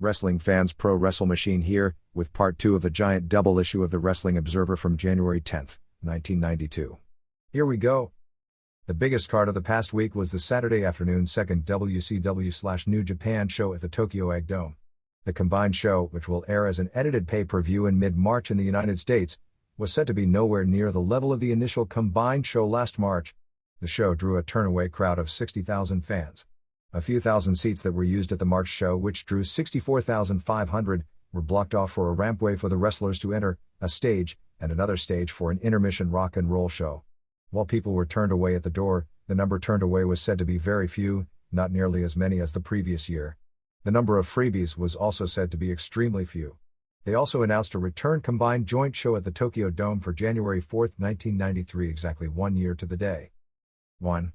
Wrestling fans, Pro Wrestle Machine here, with part 2 of the giant double issue of the Wrestling Observer from January 10, 1992. Here we go. The biggest card of the past week was the Saturday afternoon second WCW/New Japan show at the Tokyo Egg Dome. The combined show, which will air as an edited pay-per-view in mid-March in the United States, was said to be nowhere near the level of the initial combined show last March. The show drew a turnaway crowd of 60,000 fans. A few thousand seats that were used at the March show, which drew 64,500, were blocked off for a rampway for the wrestlers to enter, a stage, and another stage for an intermission rock and roll show. While people were turned away at the door, the number turned away was said to be very few, not nearly as many as the previous year. The number of freebies was also said to be extremely few. They also announced a return combined joint show at the Tokyo Dome for January 4, 1993, exactly 1 year to the day. 1.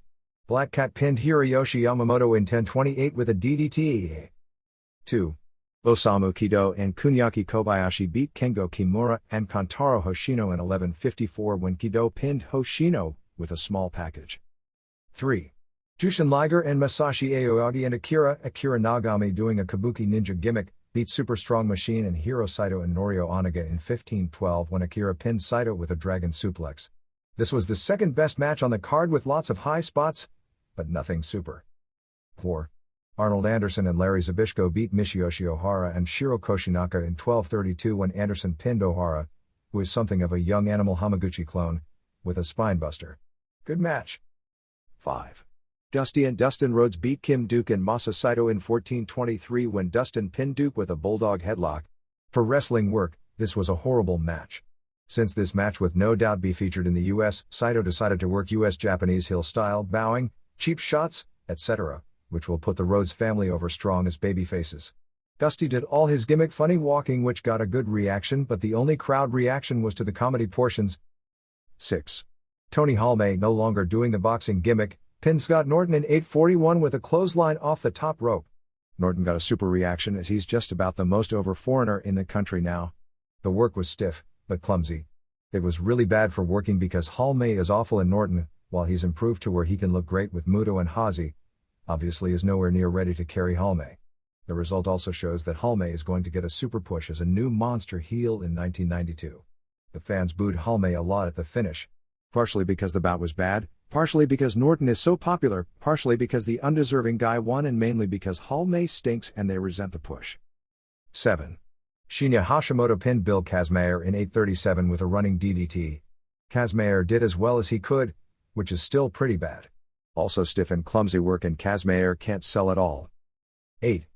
Black Cat pinned Hiroyoshi Yamamoto in 10:28 with a DDT. 2. Osamu Kido and Kuniaki Kobayashi beat Kengo Kimura and Kantaro Hoshino in 11:54 when Kido pinned Hoshino with a small package. 3. Jushin Liger and Masashi Aoyagi and Akira Nagami doing a Kabuki Ninja gimmick, beat Super Strong Machine and Hiro Saito and Norio Oniga in 15:12 when Akira pinned Saito with a Dragon Suplex. This was the second best match on the card with lots of high spots, but nothing super. 4. Arnold Anderson and Larry Zbyszko beat Michiyoshi Ohara and Shiro Koshinaka in 12:32 when Anderson pinned Ohara, who is something of a young Animal Hamaguchi clone, with a spinebuster. Good match. 5. Dusty and Dustin Rhodes beat Kim Duke and Masa Saito in 14:23 when Dustin pinned Duke with a bulldog headlock. For wrestling work, this was a horrible match. Since this match would no doubt be featured in the US, Saito decided to work US Japanese heel style, bowing, cheap shots, etc., which will put the Rhodes family over strong as babyfaces. Dusty did all his gimmick funny walking, which got a good reaction, but the only crowd reaction was to the comedy portions. 6. Tony Halme, no longer doing the boxing gimmick, pinned Scott Norton in 8:41 with a clothesline off the top rope. Norton got a super reaction as he's just about the most over foreigner in the country now. The work was stiff, but clumsy. It was really bad for working because Halme is awful in Norton, while he's improved to where he can look great with Muto and Hazy, obviously is nowhere near ready to carry Halme. The result also shows that Halme is going to get a super push as a new monster heel in 1992. The fans booed Halme a lot at the finish. Partially because the bout was bad, partially because Norton is so popular, partially because the undeserving guy won, and mainly because Halme stinks and they resent the push. 7. Shinya Hashimoto pinned Bill Kazmaier in 8:37 with a running DDT. Kazmaier did as well as he could, which is still pretty bad. Also stiff and clumsy work, and Kazmaier can't sell at all. 8.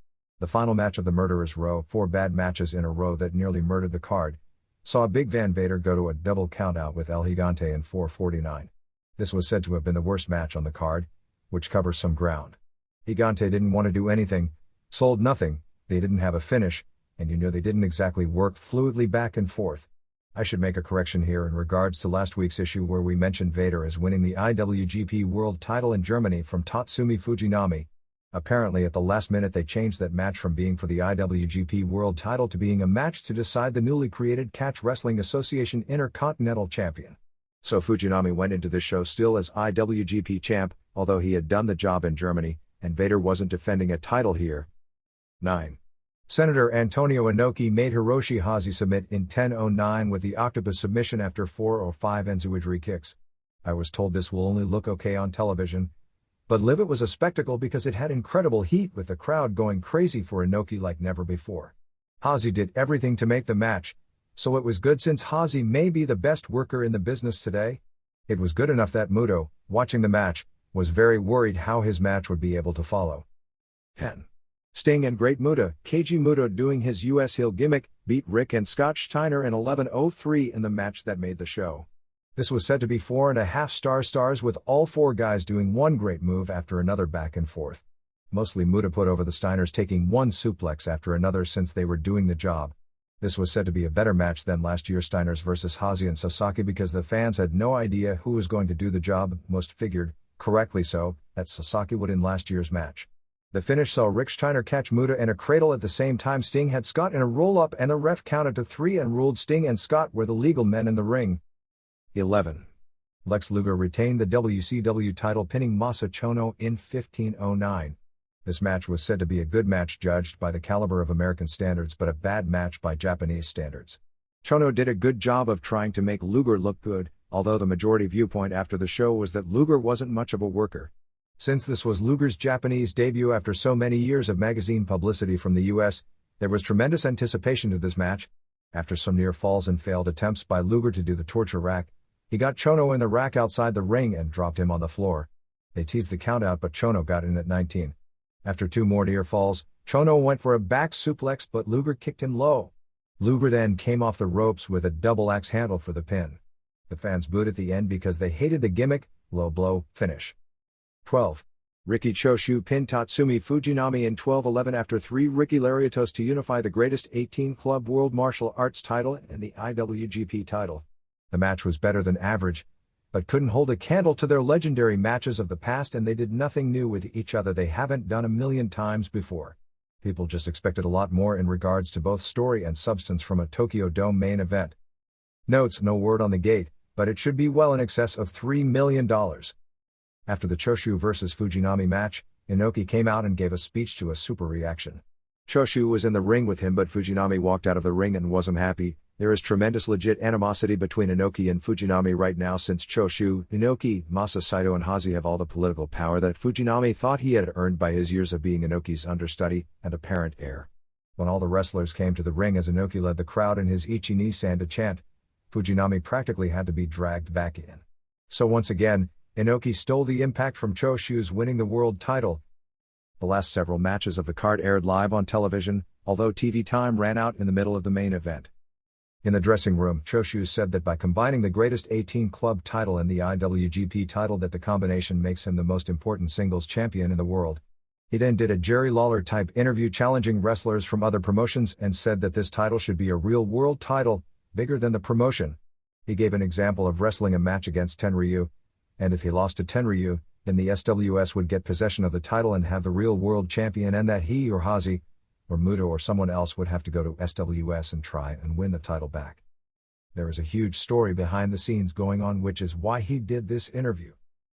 The final match of the Murderers Row, 4 bad matches in a row that nearly murdered the card, saw Big Van Vader go to a double countout with El Gigante in 4:49. This was said to have been the worst match on the card, which covers some ground. Gigante didn't want to do anything, sold nothing, they didn't have a finish, and they didn't exactly work fluidly back and forth. I should make a correction here in regards to last week's issue where we mentioned Vader as winning the IWGP World title in Germany from Tatsumi Fujinami. Apparently at the last minute they changed that match from being for the IWGP World title to being a match to decide the newly created Catch Wrestling Association Intercontinental Champion. So Fujinami went into this show still as IWGP champ, although he had done the job in Germany, and Vader wasn't defending a title here. 9. Senator Antonio Inoki made Hiroshi Hazy submit in 10:09 with the octopus submission after 4 or 5 enzouidori kicks. I was told this will only look okay on television, but live it was a spectacle because it had incredible heat with the crowd going crazy for Inoki like never before. Hazy did everything to make the match, so it was good since Hazy may be the best worker in the business today. It was good enough that Muto, watching the match, was very worried how his match would be able to follow. 10. Sting and Great Muta, Keiji Muto doing his US heel gimmick, beat Rick and Scott Steiner in 11:03 in the match that made the show. This was said to be 4.5 stars with all 4 guys doing one great move after another back and forth. Mostly Muta put over the Steiners taking one suplex after another since they were doing the job. This was said to be a better match than last year's Steiners vs. Hazy and Sasaki because the fans had no idea who was going to do the job. Most figured, correctly so, that Sasaki would in last year's match. The finish saw Rick Steiner catch Muta in a cradle at the same time Sting had Scott in a roll-up, and the ref counted to 3 and ruled Sting and Scott were the legal men in the ring. 11. Lex Luger retained the WCW title pinning Masa Chono in 15:09. This match was said to be a good match judged by the caliber of American standards but a bad match by Japanese standards. Chono did a good job of trying to make Luger look good, although the majority viewpoint after the show was that Luger wasn't much of a worker. Since this was Luger's Japanese debut after so many years of magazine publicity from the US, there was tremendous anticipation to this match. After some near falls and failed attempts by Luger to do the torture rack, he got Chono in the rack outside the ring and dropped him on the floor. They teased the countout but Chono got in at 19. After 2 more near falls, Chono went for a back suplex but Luger kicked him low. Luger then came off the ropes with a double axe handle for the pin. The fans booed at the end because they hated the gimmick, low blow, finish. 12. Riki Choshu pinned Tatsumi Fujinami in 12-11 after 3 Riki Lariatos to unify the greatest 18 Club World Martial Arts title and the IWGP title. The match was better than average, but couldn't hold a candle to their legendary matches of the past, and they did nothing new with each other they haven't done a million times before. People just expected a lot more in regards to both story and substance from a Tokyo Dome main event. Notes: no word on the gate, but it should be well in excess of $3 million. After the Choshu vs Fujinami match, Inoki came out and gave a speech to a super reaction. Choshu was in the ring with him but Fujinami walked out of the ring and wasn't happy. There is tremendous legit animosity between Inoki and Fujinami right now since Choshu, Inoki, Masa Saito and Hazi have all the political power that Fujinami thought he had earned by his years of being Inoki's understudy and apparent heir. When all the wrestlers came to the ring as Inoki led the crowd in his Ichi-ni-san to chant, Fujinami practically had to be dragged back in. So once again, Inoki stole the impact from Choshu's winning the world title. The last several matches of the card aired live on television, although TV time ran out in the middle of the main event. In the dressing room, Choshu said that by combining the greatest 18 club title and the IWGP title that the combination makes him the most important singles champion in the world. He then did a Jerry Lawler-type interview challenging wrestlers from other promotions and said that this title should be a real world title, bigger than the promotion. He gave an example of wrestling a match against Tenryu, and if he lost to Tenryu, then the SWS would get possession of the title and have the real world champion, and that he or Hazi, or Muto or someone else would have to go to SWS and try and win the title back. There is a huge story behind the scenes going on, which is why he did this interview.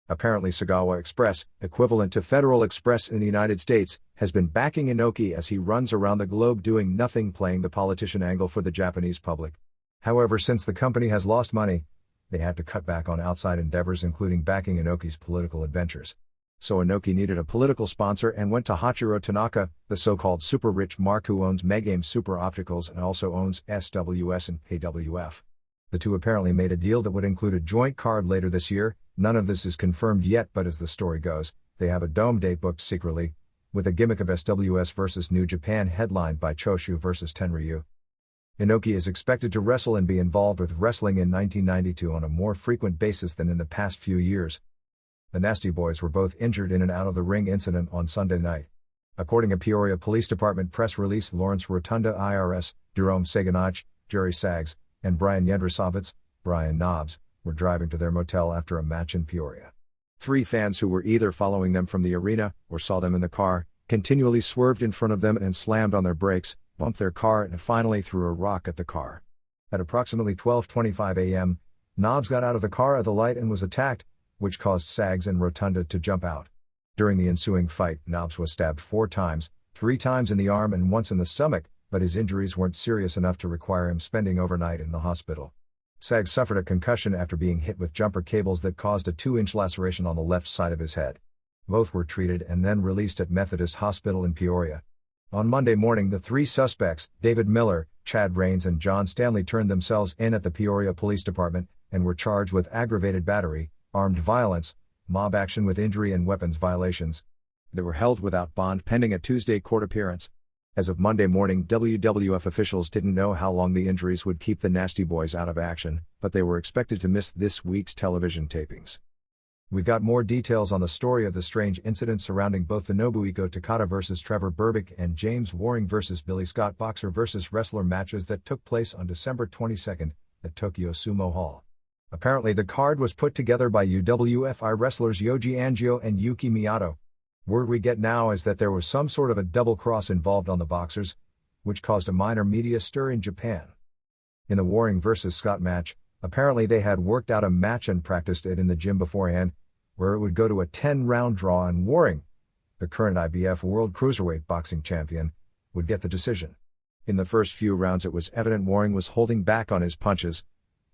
Apparently Sagawa Express, equivalent to Federal Express in the United States, has been backing Inoki as he runs around the globe doing nothing, playing the politician angle for the Japanese public. However, since the company has lost money, they had to cut back on outside endeavors including backing Inoki's political adventures. So Inoki needed a political sponsor and went to Hachiro Tanaka, the so-called super-rich mark who owns Megame Super Opticals and also owns SWS and AWF. The two apparently made a deal that would include a joint card later this year. None of this is confirmed yet, but as the story goes, they have a dome date booked secretly, with a gimmick of SWS vs New Japan headlined by Choshu vs Tenryu. Inoki is expected to wrestle and be involved with wrestling in 1992 on a more frequent basis than in the past few years. The Nasty Boys were both injured in an out-of-the-ring incident on Sunday night. According to Peoria Police Department press release, Lawrence Rotunda IRS, Jerome Saganach, Jerry Sags, and Brian Yendrasovitz, Brian Knobs, were driving to their motel after a match in Peoria. 3 fans who were either following them from the arena or saw them in the car continually swerved in front of them and slammed on their brakes, bumped their car and finally threw a rock at the car. At approximately 12:25 a.m., Knobs got out of the car at the light and was attacked, which caused Sags and Rotunda to jump out. During the ensuing fight, Knobs was stabbed 4 times, 3 times in the arm and once in the stomach, but his injuries weren't serious enough to require him spending overnight in the hospital. Sags suffered a concussion after being hit with jumper cables that caused a 2-inch laceration on the left side of his head. Both were treated and then released at Methodist Hospital in Peoria. On Monday morning, the 3 suspects, David Miller, Chad Rains and John Stanley, turned themselves in at the Peoria Police Department and were charged with aggravated battery, armed violence, mob action with injury and weapons violations. They were held without bond pending a Tuesday court appearance. As of Monday morning, WWF officials didn't know how long the injuries would keep the Nasty Boys out of action, but they were expected to miss this week's television tapings. We've got more details on the story of the strange incident surrounding both the Nobuhiko Takada vs Trevor Berbick and James Waring vs Billy Scott boxer vs wrestler matches that took place on December 22 at Tokyo Sumo Hall. Apparently the card was put together by UWFI wrestlers Yoji Angio and Yuki Miyato. Word we get now is that there was some sort of a double cross involved on the boxers, which caused a minor media stir in Japan. In the Waring vs Scott match, apparently they had worked out a match and practiced it in the gym beforehand, where it would go to a 10-round draw and Waring, the current IBF World Cruiserweight Boxing Champion, would get the decision. In the first few rounds it was evident Waring was holding back on his punches,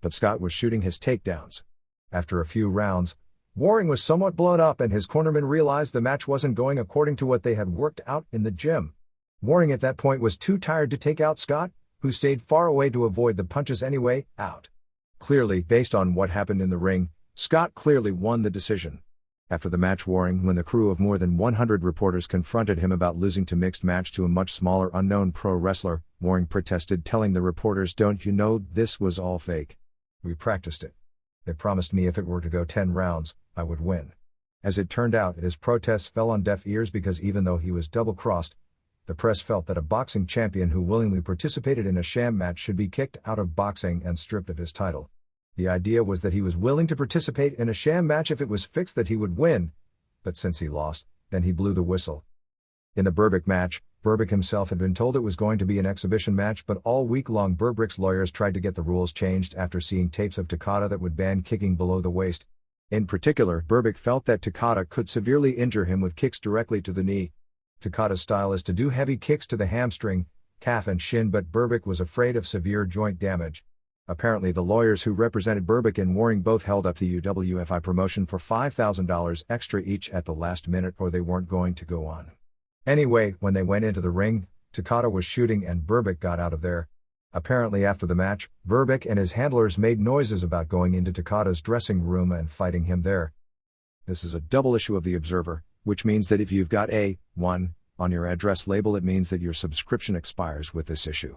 but Scott was shooting his takedowns. After a few rounds, Waring was somewhat blown up and his cornerman realized the match wasn't going according to what they had worked out in the gym. Waring at that point was too tired to take out Scott, who stayed far away to avoid the punches anyway, out. Clearly, based on what happened in the ring, Scott clearly won the decision. After the match, Waring, when the crew of more than 100 reporters confronted him about losing to mixed match to a much smaller unknown pro wrestler, Waring protested, telling the reporters, "Don't you know this was all fake? We practiced it. They promised me if it were to go 10 rounds, I would win." As it turned out, his protests fell on deaf ears because even though he was double-crossed, the press felt that a boxing champion who willingly participated in a sham match should be kicked out of boxing and stripped of his title. The idea was that he was willing to participate in a sham match if it was fixed that he would win, but since he lost, then he blew the whistle. In the Berbick match, Berbick himself had been told it was going to be an exhibition match, but all week long Berbick's lawyers tried to get the rules changed after seeing tapes of Takada that would ban kicking below the waist. In particular, Berbick felt that Takada could severely injure him with kicks directly to the knee. Takada's style is to do heavy kicks to the hamstring, calf and shin, but Berbick was afraid of severe joint damage. Apparently the lawyers who represented Berbick and Waring both held up the UWFI promotion for $5,000 extra each at the last minute or they weren't going to go on. Anyway, when they went into the ring, Takada was shooting and Berbick got out of there. Apparently after the match, Berbick and his handlers made noises about going into Takada's dressing room and fighting him there. This is a double issue of the Observer, which means that if you've got A1 on your address label, it means that your subscription expires with this issue.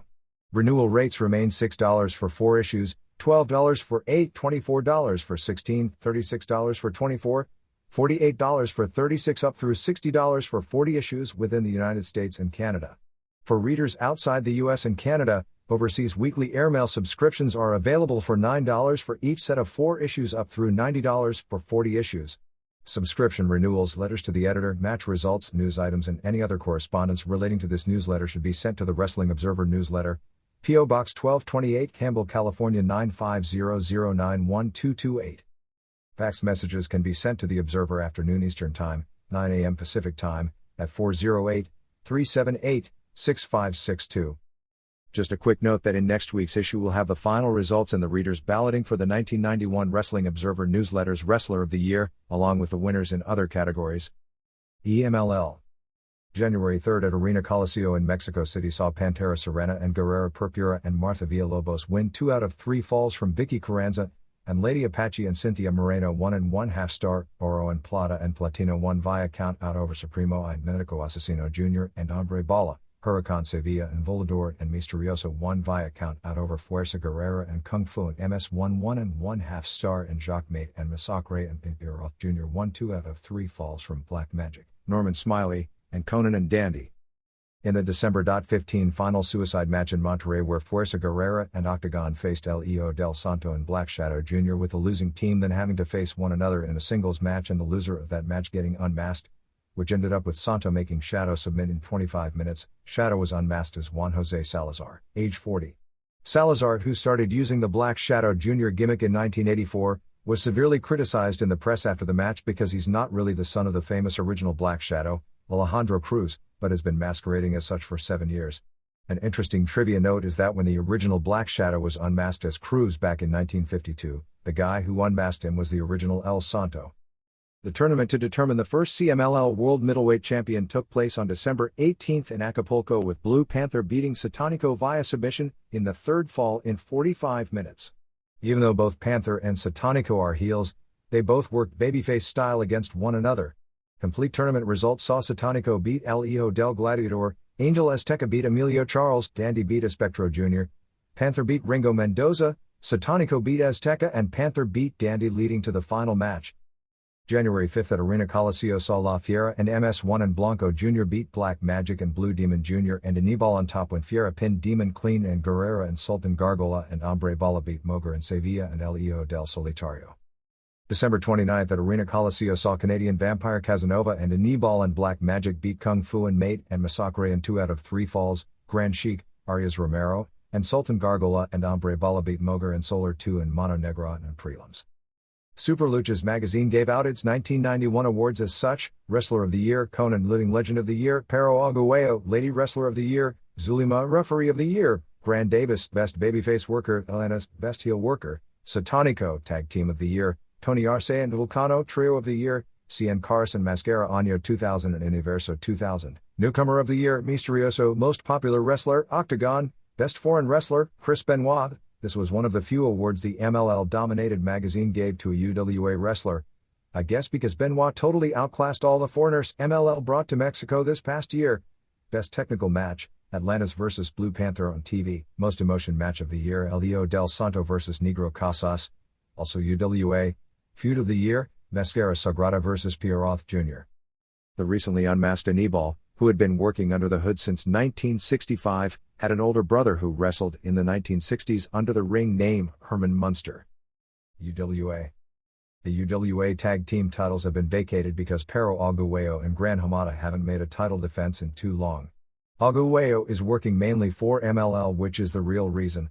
Renewal rates remain $6 for 4 issues, $12 for 8, $24 for 16, $36 for 24, $48 for 36 up through $60 for 40 issues within the United States and Canada. For readers outside the US and Canada, overseas weekly airmail subscriptions are available for $9 for each set of 4 issues up through $90 for 40 issues. Subscription renewals, letters to the editor, match results, news items and any other correspondence relating to this newsletter should be sent to the Wrestling Observer newsletter, P.O. Box 1228, Campbell, California 950091228. Fax messages can be sent to the Observer afternoon Eastern Time, 9 a.m. Pacific Time, at 408-378-6562. Just a quick note that in next week's issue we'll have the final results in the readers balloting for the 1991 Wrestling Observer Newsletter's Wrestler of the Year, along with the winners in other categories. EMLL. January 3rd at Arena Coliseo in Mexico City saw Pantera Serena and Guerrera Purpura and Martha Villalobos win 2 out of 3 falls from Vicky Carranza, and Lady Apache and Cynthia Moreno 1 1/2 star, Oro and Plata and Platino 1 via count out over Supremo and Medico Asesino Jr. and Hombre Bala, Huracan Sevilla and Volador and Misterioso 1 via count out over Fuerza Guerrera and Kung Fu and MS 1 1/2 star, and Jacques Mate and Massacre and Pimpy Roth Jr. 1 2 out of 3 falls from Black Magic, Norman Smiley, and Conan and Dandy. In the December 15 final suicide match in Monterrey where Fuerza Guerrera and Octagon faced Leo Del Santo and Black Shadow Jr. with the losing team then having to face one another in a singles match and the loser of that match getting unmasked, which ended up with Santo making Shadow submit in 25 minutes, Shadow was unmasked as Juan Jose Salazar, age 40. Salazar, who started using the Black Shadow Jr. gimmick in 1984, was severely criticized in the press after the match because he's not really the son of the famous original Black Shadow, Alejandro Cruz, but has been masquerading as such for 7 years. An interesting trivia note is that when the original Black Shadow was unmasked as Cruz back in 1952, the guy who unmasked him was the original El Santo. The tournament to determine the first CMLL World Middleweight Champion took place on December 18 in Acapulco, with Blue Panther beating Satanico via submission in the third fall in 45 minutes. Even though both Panther and Satanico are heels, they both worked babyface style against one another. Complete tournament results saw Satanico beat El Hijo del Gladiador, Angel Azteca beat Emilio Charles, Dandy beat Espectro Jr., Panther beat Ringo Mendoza, Satanico beat Azteca and Panther beat Dandy, leading to the final match. January 5 at Arena Coliseo saw La Fiera and MS1 and Blanco Jr. beat Black Magic and Blue Demon Jr. and Anibal on top when Fiera pinned Demon Clean and Guerrera and Sultan Gargola and Hombre Bala beat Moger and Sevilla and El Hijo del Solitario. December 29 at Arena Coliseo saw Canadian Vampire Casanova and Anibal and Black Magic beat Kung Fu and Mate and Massacre in 2 out of 3 falls, Grand Sheik, Arias Romero, and Sultan Gargola and Hombre Bala beat Moger and Solar 2 and Mano Negra and prelims. Super Luchas magazine gave out its 1991 awards as such: Wrestler of the Year, Conan Living Legend of the Year, Pero Aguayo, Lady Wrestler of the Year, Zulima Referee of the Year, Grand Davis, Best Babyface Worker, Elenas, Best Heel Worker, Satanico, Tag Team of the Year, Tony Arce and Vulcano, Trio of the Year, Cien Carson Mascara Año 2000 and Universo 2000, Newcomer of the Year, Misterioso, Most Popular Wrestler, Octagon, Best Foreign Wrestler, Chris Benoit. This was one of the few awards the MLL-dominated magazine gave to a UWA wrestler. I guess because Benoit totally outclassed all the foreigners MLL brought to Mexico this past year. Best Technical Match, Atlantis vs. Blue Panther on TV. Most Emotion Match of the Year, El Hijo del Santo vs. Negro Casas. Also UWA. Feud of the Year, Mascara Sagrada vs. Pierroth Jr. The recently unmasked Anibal, who had been working under the hood since 1965, had an older brother who wrestled in the 1960s under the ring name Herman Munster. UWA. The UWA tag team titles have been vacated because Pero Aguayo and Gran Hamada haven't made a title defense in too long. Aguayo is working mainly for MLL, which is the real reason.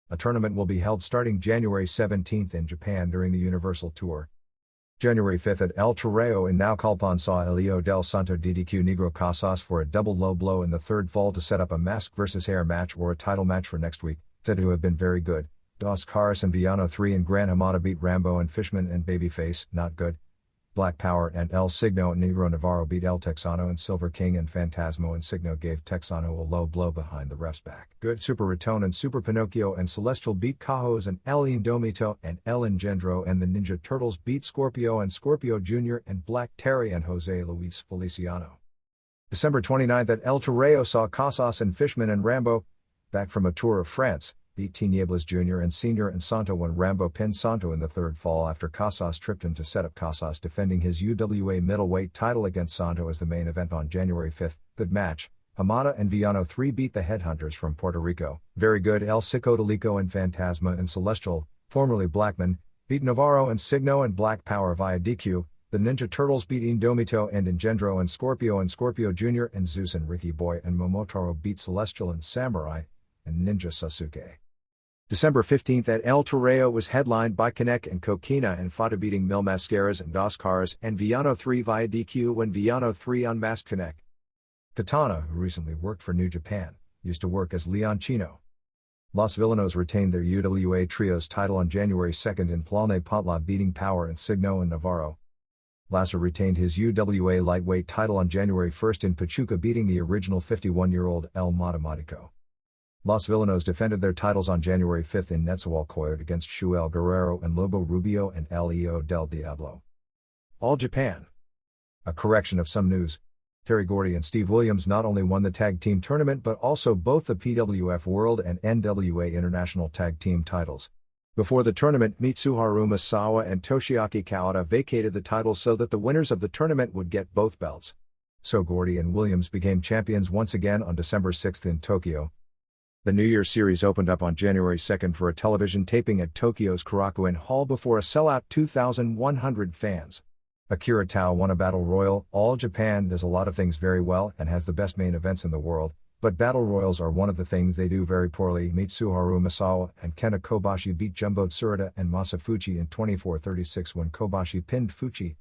A tournament will be held starting January 17th in Japan during the Universal Tour. January 5th at El Torreo in Naucalpan saw El Hijo del Santo DDQ Negro Casas for a double low blow in the third fall to set up a mask versus hair match or a title match for next week, said to have been very good. Dos Caras and Villano 3 and Gran Hamada beat Rambo and Fishman and Babyface, not good. Black Power and El Signo and Negro Navarro beat El Texano and Silver King and Fantasmo and Signo gave Texano a low blow behind the ref's back. Good. Super Raton and Super Pinocchio and Celestial beat Cajos and El Indomito and El Engendro and the Ninja Turtles beat Scorpio and Scorpio Jr. and Black Terry and Jose Luis Feliciano. December 29th at El Torreo saw Casas and Fishman and Rambo, back from a tour of France, beat Tinieblas Jr. and Senior and Santo when Rambo pinned Santo in the third fall after Casas tripped him to set up Casas defending his UWA middleweight title against Santo as the main event on January 5th. Good match. Hamada and Villano 3 beat the Headhunters from Puerto Rico. Very good. El Psicodelico and Fantasma and Celestial, formerly Blackman, beat Navarro and Signo and Black Power via DQ. The Ninja Turtles beat Indomito and Engendro and Scorpio Jr. and Zeus and Ricky Boy and Momotaro beat Celestial and Samurai and Ninja Sasuke. December 15th at El Torreo was headlined by Connect and Coquina and Fata beating Mil Mascaras and Dos Caras and Villano 3 via DQ when Villano 3 unmasked Connect. Katana, who recently worked for New Japan, used to work as Leon Chino. Los Villanos retained their UWA Trios title on January 2nd in Tlalnepantla beating Power and Signo and Navarro. Lasser retained his UWA lightweight title on January 1st in Pachuca beating the original 51-year-old El Matematico. Los Villanos defended their titles on January 5th in Netzahualcoyot against Shuel Guerrero and Lobo Rubio and El Hijo del Diablo. All Japan. A correction of some news. Terry Gordy and Steve Williams not only won the tag team tournament but also both the PWF World and NWA International Tag Team titles. Before the tournament, Mitsuharu Misawa and Toshiaki Kawada vacated the titles so that the winners of the tournament would get both belts. So Gordy and Williams became champions once again on December 6th in Tokyo. The New Year Series opened up on January 2nd for a television taping at Tokyo's Korakuen Hall before a sellout 2,100 fans. Akira Tao won a Battle Royal. All Japan does a lot of things very well and has the best main events in the world, but Battle Royals are one of the things they do very poorly. Mitsuharu Misawa and Kenta Kobashi beat Jumbo Tsuruta and Masafuchi in 24-36 when Kobashi pinned Fuchi.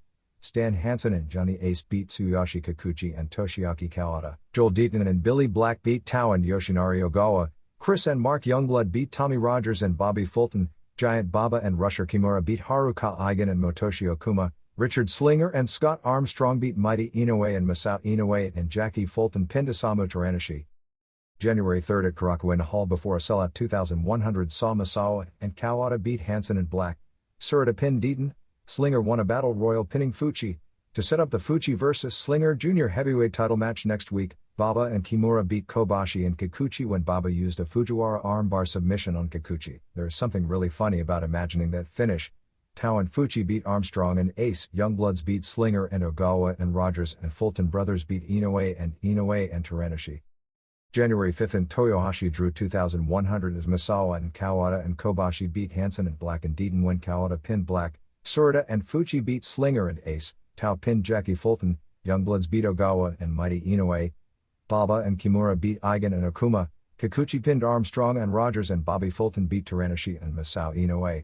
Stan Hansen and Johnny Ace beat Tsuyoshi Kikuchi and Toshiaki Kawada. Joel Deaton and Billy Black beat Tao and Yoshinari Ogawa. Chris and Mark Youngblood beat Tommy Rogers and Bobby Fulton. Giant Baba and Rusher Kimura beat Haruka Eigen and Motoshi Okuma. Richard Slinger and Scott Armstrong beat Mighty Inoue and Masao Inoue and Jackie Fulton pinned Osamu Teranishi. January 3rd at Korakuen Hall before a sellout 2,100 saw Masao and Kawada beat Hansen and Black. Tsuruta pinned Deaton. Slinger won a Battle Royal pinning Fuchi. To set up the Fuchi vs. Slinger Jr. heavyweight title match next week, Baba and Kimura beat Kobashi and Kikuchi when Baba used a Fujiwara armbar submission on Kikuchi. There is something really funny about imagining that finish. Tao and Fuchi beat Armstrong and Ace. Youngbloods beat Slinger and Ogawa and Rogers and Fulton brothers beat Inoue and Teranishi. January 5th in Toyohashi drew 2,100 as Misawa and Kawada and Kobashi beat Hansen and Black and Deaton when Kawada pinned Black. Tsuruta and Fuchi beat Slinger and Ace. Tao pinned Jackie Fulton. Youngbloods beat Ogawa and Mighty Inoue. Baba and Kimura beat Eigen and Okuma. Kikuchi pinned Armstrong and Rogers and Bobby Fulton beat Teranishi and Masao Inoue.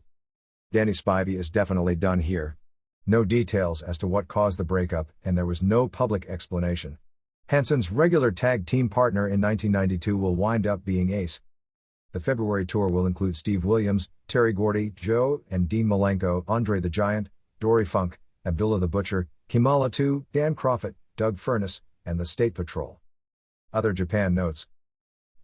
Danny Spivey is definitely done here. No details as to what caused the breakup, and there was no public explanation. Hansen's regular tag team partner in 1992 will wind up being Ace. The February tour will include Steve Williams, Terry Gordy, Joe and Dean Malenko, Andre the Giant, Dory Funk, Abdullah the Butcher, Kimala II, Dan Kroffat, Doug Furness, and the State Patrol. Other Japan notes.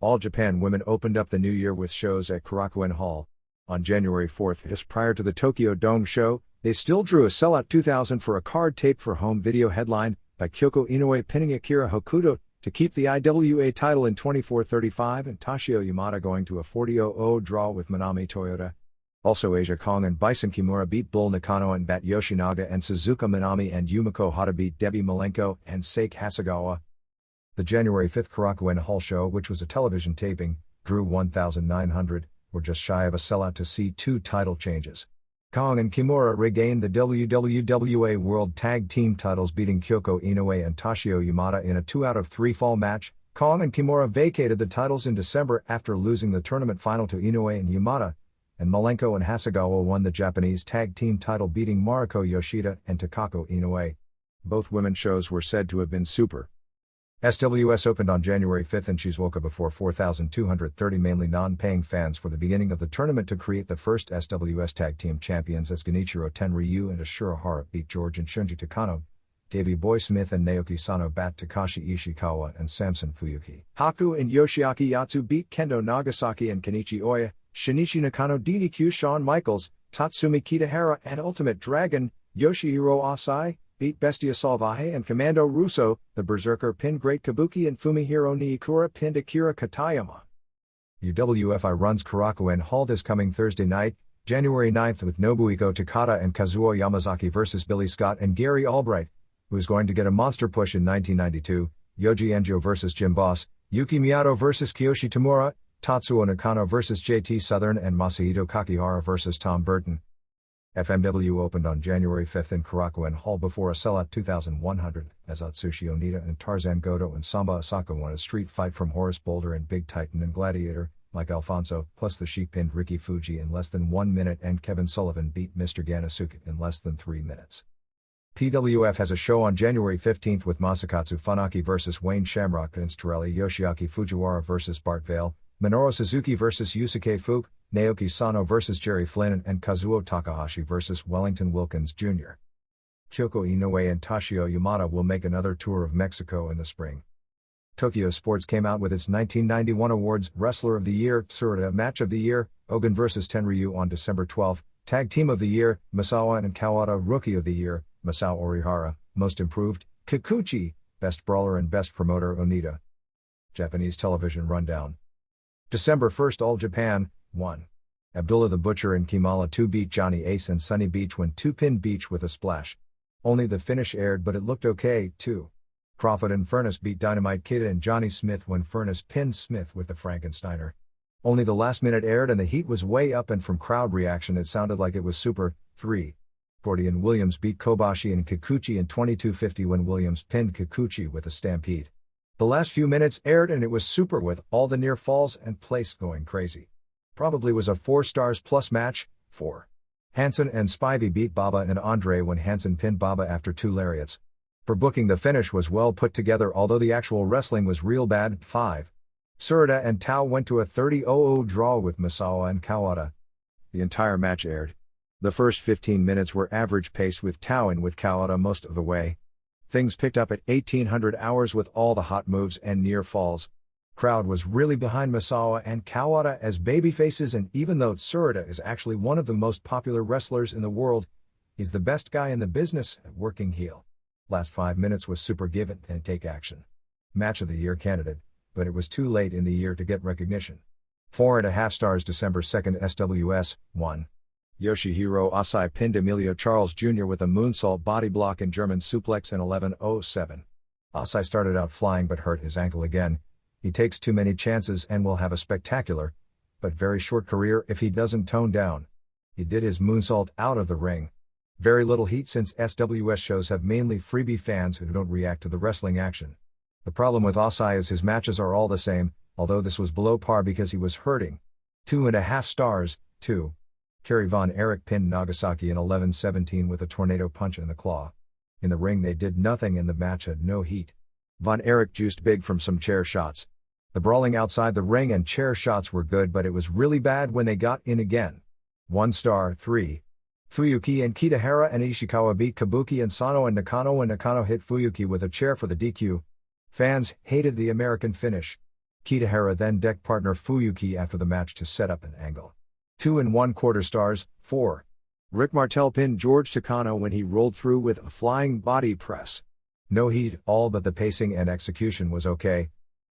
All Japan Women opened up the new year with shows at Korakuen Hall. On January 4th, just prior to the Tokyo Dome show, they still drew a sellout 2,000 for a card taped for home video headlined by Kyoko Inoue pinning Akira Hokuto to keep the IWA title in 24-35 and Toshio Yamada going to a 40-0 draw with Manami Toyota. Also Asia Kong and Bison Kimura beat Bull Nakano and Bat Yoshinaga, and Suzuka Minami and Yumiko Hata beat Debbie Malenko and Seiki Hasegawa. The January 5th Korakuen Hall show, which was a television taping, drew 1,900, were just shy of a sellout to see two title changes. Kong and Kimura regained the WWA World Tag Team titles, beating Kyoko Inoue and Toshio Yamada in a 2 out of 3 fall match. Kong and Kimura vacated the titles in December after losing the tournament final to Inoue and Yamada, and Malenko and Hasegawa won the Japanese Tag Team title, beating Mariko Yoshida and Takako Inoue. Both women's shows were said to have been super. SWS opened on January 5th in Shizuoka before 4,230 mainly non-paying fans for the beginning of the tournament to create the first SWS Tag Team Champions, as Genichiro Tenryu and Ashura Hara beat George and Shunji Takano, Davey Boy Smith and Naoki Sano bat Takashi Ishikawa and Samson Fuyuki. Haku and Yoshiaki Yatsu beat Kendo Nagasaki and Kenichi Oya, Shinichi Nakano DDQ Shawn Michaels, Tatsumi Kitahara and Ultimate Dragon, Yoshihiro Asai, beat Bestia Salvaje and Commando Russo. The Berserker pinned Great Kabuki and Fumihiro Niikura pinned Akira Katayama. UWFI runs Korakuen Hall this coming Thursday night, January 9th, with Nobuhiko Takada and Kazuo Yamazaki versus Billy Scott and Gary Albright, who's going to get a monster push in 1992, Yoji Enjo versus Jim Boss, Yuki Miyato versus Kiyoshi Tamura, Tatsuo Nakano versus JT Southern, and Masahito Kakihara versus Tom Burton. FMW opened on January 5th in Korakuen Hall before a sellout 2,100, as Atsushi Onita and Tarzan Goto and Samba Asaka won a street fight from Horace Boulder and Big Titan and Gladiator, Mike Alfonso, plus the Sheik pinned Ricky Fuji in less than 1 minute, and Kevin Sullivan beat Mr. Ganasuke in less than 3 minutes. PWF has a show on January 15th with Masakatsu Funaki versus Wayne Shamrock, Vince Torelli, Yoshiaki Fujiwara versus Bart Vale, Minoru Suzuki versus Yusuke Fuke, Naoki Sano versus Jerry Flynn, and Kazuo Takahashi versus Wellington Wilkins Jr. Kyoko Inoue and Toshio Yamada will make another tour of Mexico in the spring. Tokyo Sports came out with its 1991 awards: Wrestler of the Year, Tsuruta Match of the Year, Ogun vs. Tenryu on December 12, Tag Team of the Year, Misawa and Kawada Rookie of the Year, Masao Orihara, Most Improved, Kikuchi, Best Brawler and Best Promoter Onita. Japanese Television Rundown. December 1st All Japan, 1. Abdullah the Butcher and Kimala 2 beat Johnny Ace and Sunny Beach when 2-pin Beach with a splash. Only the finish aired, but it looked okay, too. Kroffat and Furnace beat Dynamite Kid and Johnny Smith when Furnace pinned Smith with the Frankensteiner. Only the last minute aired and the heat was way up, and from crowd reaction it sounded like it was super. 3. Gordy and Williams beat Kobashi and Kikuchi in 22:50 when Williams pinned Kikuchi with a stampede. The last few minutes aired and it was super, with all the near falls and place going crazy. Probably was a 4 stars plus match. 4. Hansen and Spivey beat Baba and Andre when Hansen pinned Baba after 2 lariats. For booking, the finish was well put together, although the actual wrestling was real bad. 5. Tsuruta and Tao went to a 30-0 draw with Misawa and Kawada. The entire match aired. The first 15 minutes were average pace, with Tao in with Kawada most of the way. Things picked up at 1800 hours with all the hot moves and near falls. Crowd was really behind Misawa and Kawada as babyfaces, and even though Tsuruta is actually one of the most popular wrestlers in the world, he's the best guy in the business at working heel. Last 5 minutes was super give it and take action. Match of the Year candidate, but it was too late in the year to get recognition. 4.5 stars December 2nd SWS, 1. Yoshihiro Asai pinned Emilio Charles Jr. with a moonsault body block and German suplex in 11:07. Asai started out flying but hurt his ankle again. He takes too many chances and will have a spectacular, but very short career if he doesn't tone down. He did his moonsault out of the ring. Very little heat, since SWS shows have mainly freebie fans who don't react to the wrestling action. The problem with Asai is his matches are all the same, although this was below par because he was hurting. 2.5 stars, 2. Kerry Von Erich pinned Nagasaki in 11-17 with a tornado punch in the claw. In the ring they did nothing and the match had no heat. Von Erich juiced big from some chair shots. The brawling outside the ring and chair shots were good, but it was really bad when they got in again. 1 star, 3. Fuyuki and Kitahara and Ishikawa beat Kabuki and Sano and Nakano, and Nakano hit Fuyuki with a chair for the DQ. Fans hated the American finish. Kitahara then decked partner Fuyuki after the match to set up an angle. 2 1/4 stars, 4. Rick Martel pinned George Takano when he rolled through with a flying body press. No heat, all but the pacing and execution was okay.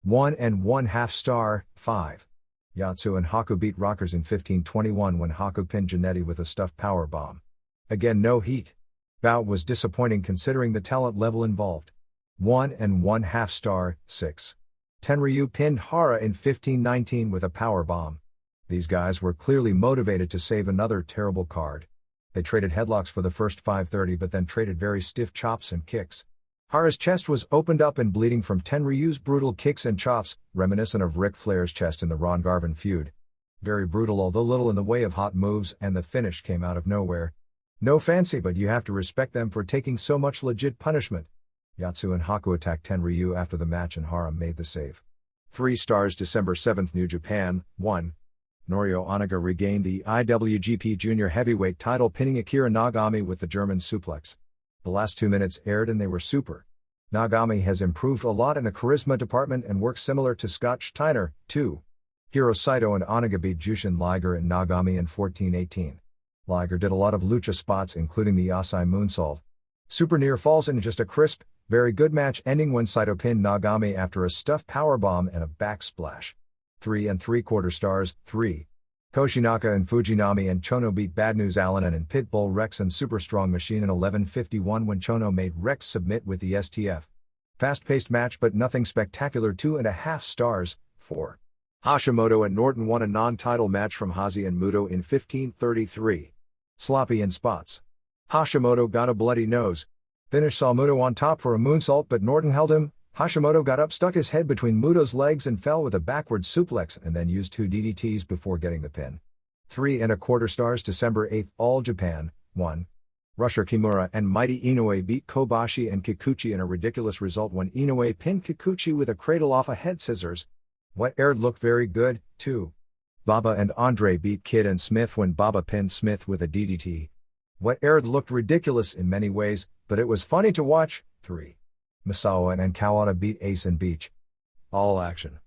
1 1/2 star, 5. Yatsu and Haku beat Rockers in 15-21 when Haku pinned Janetti with a stuffed powerbomb. Again no heat. Bout was disappointing considering the talent level involved. 1 1/2 star, 6. Tenryu pinned Hara in 15-19 with a powerbomb. These guys were clearly motivated to save another terrible card. They traded headlocks for the first 5:30 but then traded very stiff chops and kicks. Hara's chest was opened up and bleeding from Tenryu's brutal kicks and chops, reminiscent of Ric Flair's chest in the Ron Garvin feud. Very brutal, although little in the way of hot moves, and the finish came out of nowhere. No fancy, but you have to respect them for taking so much legit punishment. Yatsu and Haku attacked Tenryu after the match and Hara made the save. 3 stars, December 7th, New Japan, 1. Norio Onaga regained the IWGP Junior Heavyweight title, pinning Akira Nagami with the German suplex. The last 2 minutes aired and they were super. Nagami has improved a lot in the charisma department and works similar to Scott Steiner, too. Hiro Saito and Onaga beat Jushin Liger and Nagami in 14-18. Liger did a lot of lucha spots including the Yasai moonsault. Super near falls in just a crisp, very good match ending when Saito pinned Nagami after a stuffed powerbomb and a backsplash. 3 3/4 stars, 3. Koshinaka and Fujinami and Chono beat Badnews Allen and Pitbull Rex and Super Strong Machine in 11-51 when Chono made Rex submit with the STF. Fast-paced match but nothing spectacular. 2 1/2 stars, 4. Hashimoto and Norton won a non-title match from Hazi and Muto in 15-33. Sloppy in spots. Hashimoto got a bloody nose. Finish saw Muto on top for a moonsault but Norton held him. Hashimoto got up, stuck his head between Muto's legs and fell with a backward suplex and then used 2 DDTs before getting the pin. 3 1/4 stars, December 8th, All Japan, 1. Rusher Kimura and Mighty Inoue beat Kobashi and Kikuchi in a ridiculous result when Inoue pinned Kikuchi with a cradle off a head scissors. What aired looked very good, 2. Baba and Andre beat Kid and Smith when Baba pinned Smith with a DDT. What aired looked ridiculous in many ways, but it was funny to watch, 3. Misawa and Kawada beat Ace and Beach. All action.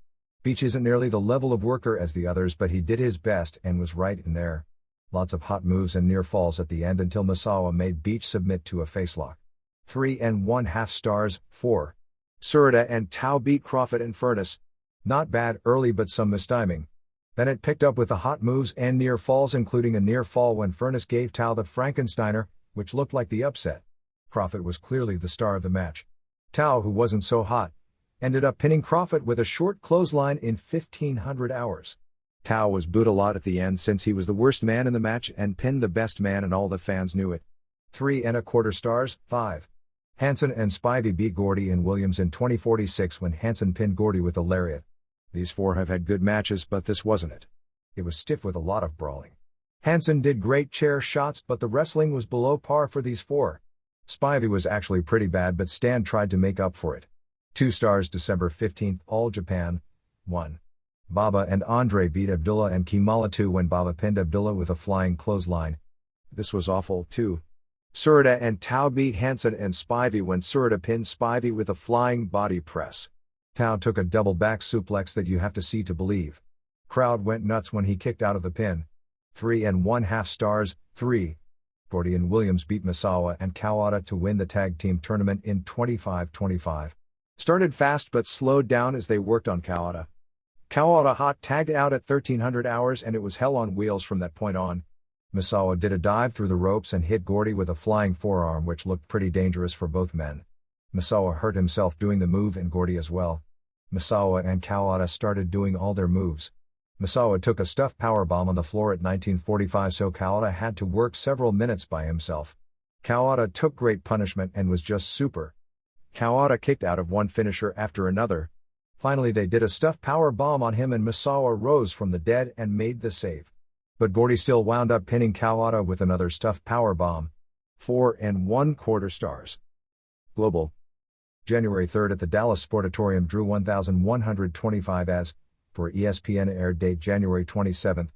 Beach isn't nearly the level of worker as the others, but he did his best and was right in there. Lots of hot moves and near falls at the end until Misawa made Beach submit to a facelock. 3 1/2 stars, 4. Surita and Tao beat Kroffat and Furnace. Not bad early but some mistiming. Then it picked up with the hot moves and near falls, including a near fall when Furnace gave Tao the Frankensteiner, which looked like the upset. Kroffat was clearly the star of the match. Tao, who wasn't so hot, ended up pinning Kroffat with a short clothesline in 1500 hours. Tao was booed a lot at the end since he was the worst man in the match and pinned the best man and all the fans knew it. 3 1/4 stars, 5. Hansen and Spivey beat Gordy and Williams in 2046 when Hansen pinned Gordy with a lariat. These 4 have had good matches but this wasn't it. It was stiff with a lot of brawling. Hansen did great chair shots but the wrestling was below par for these 4. Spivey was actually pretty bad but Stan tried to make up for it. 2 stars, December 15th, All Japan, 1. Baba and Andre beat Abdullah and Kimala 2 when Baba pinned Abdullah with a flying clothesline. This was awful, 2. Surita and Tao beat Hansen and Spivey when Surita pinned Spivey with a flying body press. Tao took a double back suplex that you have to see to believe. Crowd went nuts when he kicked out of the pin. 3 1/2 stars, 3. Gordy and Williams beat Misawa and Kawada to win the tag team tournament in 25-25. Started fast but slowed down as they worked on Kawada. Kawada hot tagged out at 1300 hours and it was hell on wheels from that point on. Misawa did a dive through the ropes and hit Gordy with a flying forearm which looked pretty dangerous for both men. Misawa hurt himself doing the move and Gordy as well. Misawa and Kawada started doing all their moves. Misawa took a stuffed powerbomb on the floor at 1945 so Kawada had to work several minutes by himself. Kawada took great punishment and was just super. Kawada kicked out of one finisher after another. Finally they did a stuffed powerbomb on him and Misawa rose from the dead and made the save. But Gordy still wound up pinning Kawada with another stuffed powerbomb. 4 1/4 stars. Global. January 3rd at the Dallas Sportatorium drew 1,125 as, for ESPN air date January 27th,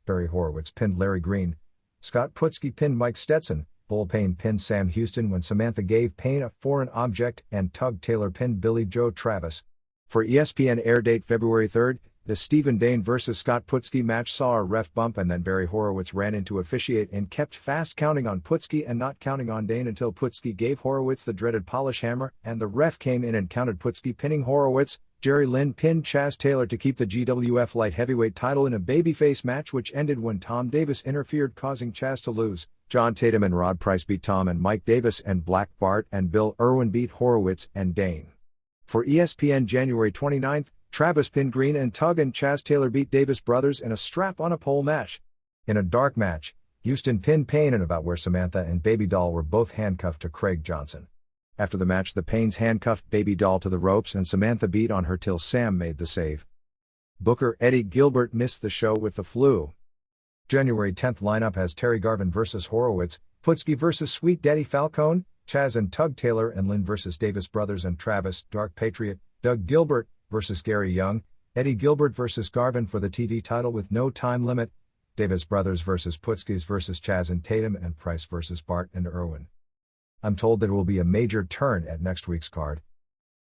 Barry Horowitz pinned Larry Green, Scott Putski pinned Mike Stetson, Bull Payne pinned Sam Houston when Samantha gave Payne a foreign object, and Tug Taylor pinned Billy Joe Travis. For ESPN air date February 3rd, the Stephen Dane vs. Scott Putski match saw a ref bump, and then Barry Horowitz ran in to officiate and kept fast counting on Putski and not counting on Dane until Putski gave Horowitz the dreaded polish hammer, and the ref came in and counted Putski pinning Horowitz. Jerry Lynn pinned Chaz Taylor to keep the GWF light heavyweight title in a babyface match, which ended when Tom Davis interfered, causing Chaz to lose. John Tatum and Rod Price beat Tom and Mike Davis, and Black Bart and Bill Irwin beat Horowitz and Dane. For ESPN January 29th, Travis pinned Green, and Tug and Chaz Taylor beat Davis brothers in a strap-on-a-pole match. In a dark match, Houston pinned Payne in about where Samantha and Baby Doll were both handcuffed to Craig Johnson. After the match, the Paynes handcuffed Baby Doll to the ropes and Samantha beat on her till Sam made the save. Booker Eddie Gilbert missed the show with the flu. January 10th lineup has Terry Garvin vs. Horowitz, Putski vs. Sweet Daddy Falcone, Chaz and Tug Taylor and Lynn vs. Davis brothers and Travis, Dark Patriot, Doug Gilbert vs. Gary Young, Eddie Gilbert vs. Garvin for the TV title with no time limit, Davis brothers vs. Putskis vs. Chaz and Tatum, and Price vs. Bart and Irwin. I'm told that it will be a major turn at next week's card.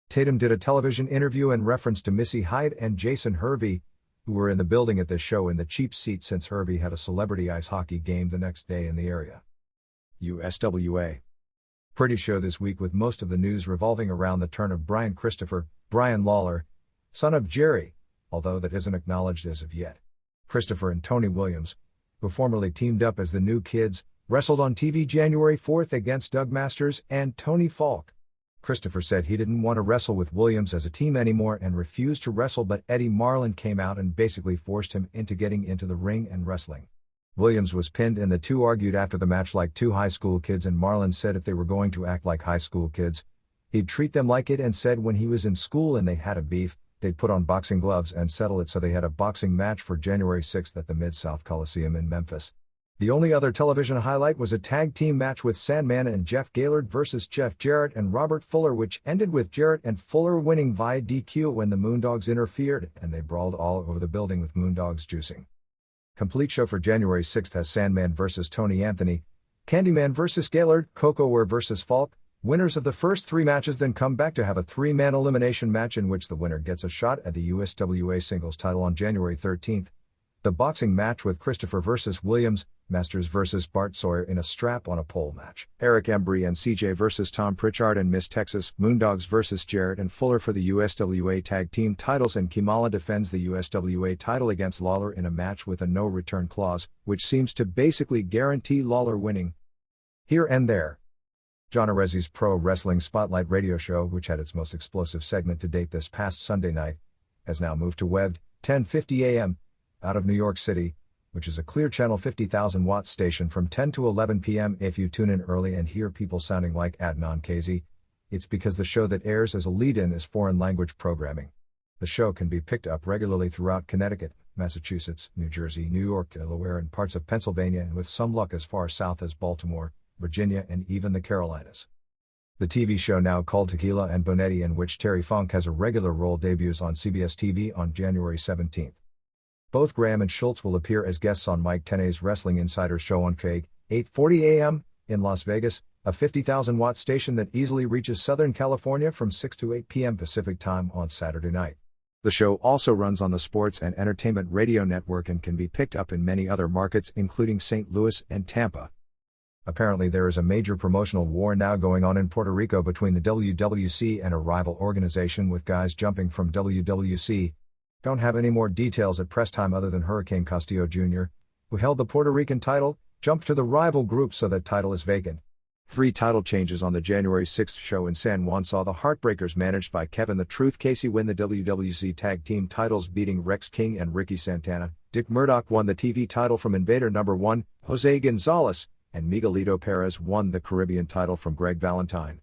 Tatum did a television interview in reference to Missy Hyde and Jason Hervey, who were in the building at this show in the cheap seat since Hervey had a celebrity ice hockey game the next day in the area. USWA. Pretty show this week, with most of the news revolving around the turn of Brian Christopher, Brian Lawler, son of Jerry, although that isn't acknowledged as of yet. Christopher and Tony Williams, who formerly teamed up as the New Kids, wrestled on TV January 4th against Doug Masters and Tony Falk. Christopher said he didn't want to wrestle with Williams as a team anymore and refused to wrestle, but Eddie Marlin came out and basically forced him into getting into the ring and wrestling. Williams was pinned, and the two argued after the match like two high school kids, and Marlin said if they were going to act like high school kids, he'd treat them like it, and said when he was in school and they had a beef, they'd put on boxing gloves and settle it. So they had a boxing match for January 6th at the Mid-South Coliseum in Memphis. The only other television highlight was a tag team match with Sandman and Jeff Gaylord versus Jeff Jarrett and Robert Fuller, which ended with Jarrett and Fuller winning via DQ when the Moondogs interfered, and they brawled all over the building with Moondogs juicing. Complete show for January 6th has Sandman versus Tony Anthony, Candyman versus Gaylord, Coco Ware versus Falk. Winners of the first three matches then come back to have a three-man elimination match in which the winner gets a shot at the USWA singles title on January 13th. The boxing match with Christopher versus Williams, Masters versus Bart Sawyer in a strap-on-a-pole match. Eric Embry and CJ versus Tom Pritchard and Miss Texas, Moondogs versus Jarrett and Fuller for the USWA tag team titles, and Kimala defends the USWA title against Lawler in a match with a no-return clause, which seems to basically guarantee Lawler winning. Here and there. John Arezzi's Pro Wrestling Spotlight radio show, which had its most explosive segment to date this past Sunday night, has now moved to Webbed, 10:50 a.m., out of New York City, which is a Clear Channel 50,000-watt station from 10 to 11 p.m. If you tune in early and hear people sounding like Adnan Kazi, it's because the show that airs as a lead-in is foreign language programming. The show can be picked up regularly throughout Connecticut, Massachusetts, New Jersey, New York, Delaware, and parts of Pennsylvania, and with some luck as far south as Baltimore, Virginia, and even the Carolinas. The TV show, now called Tequila and Bonetti, in which Terry Funk has a regular role, debuts on CBS TV on January 17th. Both Graham and Schultz will appear as guests on Mike Tenay's Wrestling Insider show on KEG, 8:40 a.m., in Las Vegas, a 50,000-watt station that easily reaches Southern California from 6 to 8 p.m. Pacific Time on Saturday night. The show also runs on the Sports and Entertainment Radio Network and can be picked up in many other markets, including St. Louis and Tampa. Apparently there is a major promotional war now going on in Puerto Rico between the WWC and a rival organization, with guys jumping from WWC. Don't have any more details at press time other than Hurricane Castillo Jr., who held the Puerto Rican title, jumped to the rival group, so that title is vacant. 3 title changes on the January 6th show in San Juan saw the Heartbreakers, managed by Kevin "The Truth" Casey, win the WWC Tag Team titles, beating Rex King and Ricky Santana. Dick Murdoch won the TV title from Invader No. 1, Jose Gonzalez, and Miguelito Perez won the Caribbean title from Greg Valentine.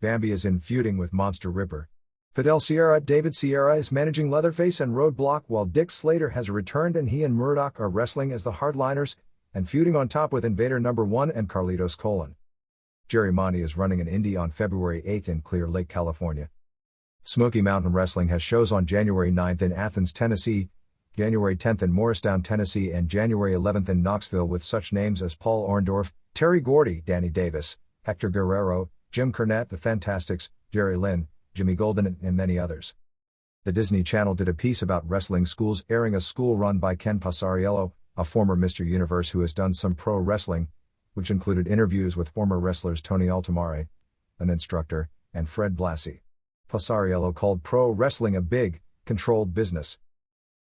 Bambi is in feuding with Monster Ripper. Fidel Sierra. David Sierra is managing Leatherface and Roadblock while Dick Slater has returned and he and Murdoch are wrestling as the Hardliners and feuding on top with Invader No. 1 and Carlitos Colon. Jerry Monty is running an indie on February 8th in Clear Lake, California. Smoky Mountain Wrestling has shows on January 9th in Athens, Tennessee, January 10th in Morristown, Tennessee and January 11th in Knoxville with such names as Paul Orndorff, Terry Gordy, Danny Davis, Hector Guerrero, Jim Cornette, The Fantastics, Jerry Lynn, Jimmy Golden and many others. The Disney Channel did a piece about wrestling schools, airing a school run by Ken Passariello, a former Mr. Universe who has done some pro wrestling, which included interviews with former wrestlers Tony Altomare, an instructor, and Fred Blassie. Passariello called pro wrestling a big, controlled business.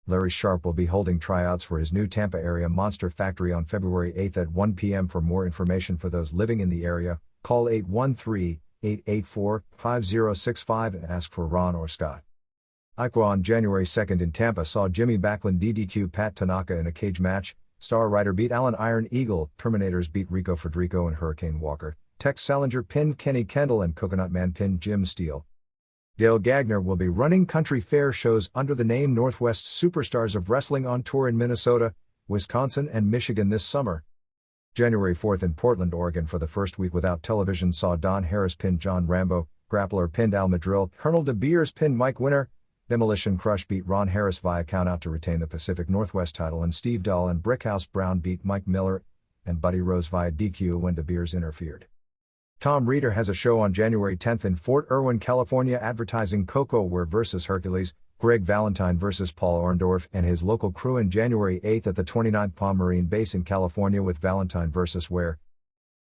Larry Sharp will be holding tryouts for his new Tampa area Monster Factory on February 8th at 1 p.m. For more information for those living in the area, call 813-884-5065 and ask for Ron or Scott. Iqua on January 2nd in Tampa saw Jimmy Backlund DDQ Pat Tanaka in a cage match, Star Rider beat Alan Iron Eagle, Terminators beat Rico Federico and Hurricane Walker, Tex Salinger pinned Kenny Kendall and Coconut Man pinned Jim Steele. Dale Gagner will be running country fair shows under the name Northwest Superstars of Wrestling on tour in Minnesota, Wisconsin and Michigan this summer. January 4th in Portland, Oregon for the first week without television saw Don Harris pin John Rambo, Grappler pinned Al Madril, Colonel De Beers pinned Mike Winner, Demolition Crush beat Ron Harris via countout to retain the Pacific Northwest title and Steve Dahl and Brickhouse Brown beat Mike Miller and Buddy Rose via DQ when De Beers interfered. Tom Reeder has a show on January 10th in Fort Irwin, California advertising Coco Ware vs. Hercules, Greg Valentine vs. Paul Orndorff and his local crew in January 8th at the 29th Palm Marine Base in California with Valentine vs. Ware.